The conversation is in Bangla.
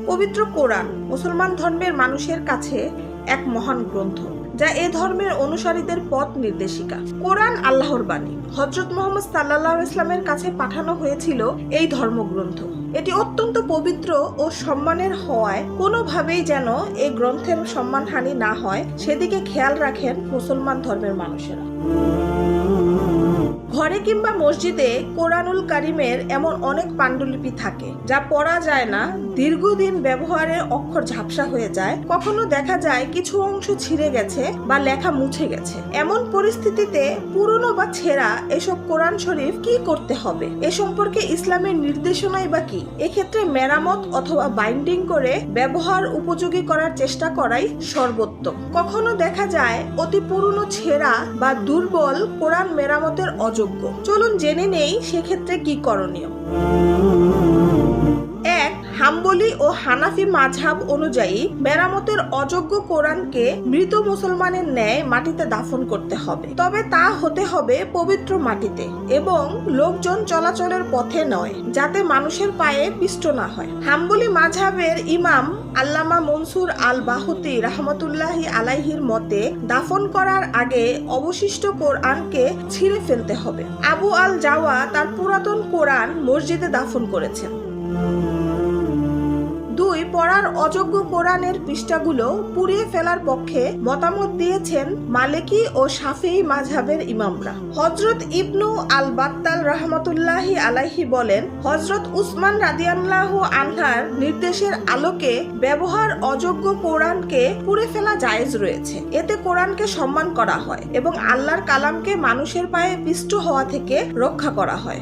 পবিত্র কোরআন মুসলমান ধর্মের মানুষের কাছে এক মহান গ্রন্থ, যা এ ধর্মের অনুসারীদের পথ নির্দেশিকা। কোরআন আল্লাহর বাণী। হযরত মুহাম্মদ সাল্লাল্লাহু আলাইহি ওয়াসাল্লামের কাছে পাঠানো হয়েছিল এই ধর্মগ্রন্থ। এটি অত্যন্ত পবিত্র ও সম্মানের হওয়ায় কোনোভাবেই যেন এই গ্রন্থের সম্মানহানি না হয় সেদিকে খেয়াল রাখেন মুসলমান ধর্মের মানুষেরা। ঘরে কিংবা মসজিদে কোরআনুল কারিমের এমন অনেক পাণ্ডুলিপি থাকে যা পড়া যায় না, দীর্ঘদিন ব্যবহারের অক্ষর ঝাপসা হয়ে যায়, কখনো দেখা যায় কিছু অংশ ছিঁড়ে গেছে বা লেখা মুছে গেছে। এমন পরিস্থিতিতে পুরনো বা ছেঁড়া এসব কোরআন শরীফ কি করতে হবে, এ সম্পর্কে ইসলামের নির্দেশনাই বা কি? এক্ষেত্রে মেরামত অথবা বাইন্ডিং করে ব্যবহার উপযোগী করার চেষ্টা করাই সর্বোত্তম। কখনো দেখা যায় অতি পুরনো ছেঁড়া বা দুর্বল কোরআন মেরামতের অযোগ্য। চলুন জেনে নেই সেক্ষেত্রে কি করণীয়। 1. হাম্বলি ও হানাফি মাযহাব অনুযায়ী মেরামতের অযোগ্য কোরআনকে মৃত মুসলমানের ন্যায় মাটিতে দাফন করতে হবে, তবে তা হতে হবে পবিত্র মাটিতে এবং লোকজন চলাচলের পথে নয়, যাতে মানুষের পায়ে পিষ্ট না হয়। হাম্বলি মাযহাবের ইমাম আল্লামা মনসুর আল বাহুতি রাহমাতুল্লাহি আলাইহির মতে দাফন করার আগে অবশিষ্ট কোরআনকে ছিঁড়ে ফেলতে হবে। আবু আল জাওয়া তার পুরাতন কোরআন মসজিদে দাফন করেছেন। 2. পড়ার অযোগ্য কোরআনের পৃষ্ঠাগুলো পুড়িয়ে ফেলার পক্ষে মতামত দিয়েছেন মালিকি ও শাফিঈ মাযহাবের ইমামরা। হযরত ইবনু আল বাত্তাল রাহমাতুল্লাহি আলাইহি বলেন, হযরত উসমান রাদিয়াল্লাহু আনহার নির্দেশের আলোকে ব্যবহার অযোগ্য কোরআনকে পুড়ে ফেলা জায়েজ রয়েছে। এতে কোরআনকে সম্মান করা হয় এবং আল্লাহর কালামকে মানুষের পায়ে পিষ্ট হওয়া থেকে রক্ষা করা হয়।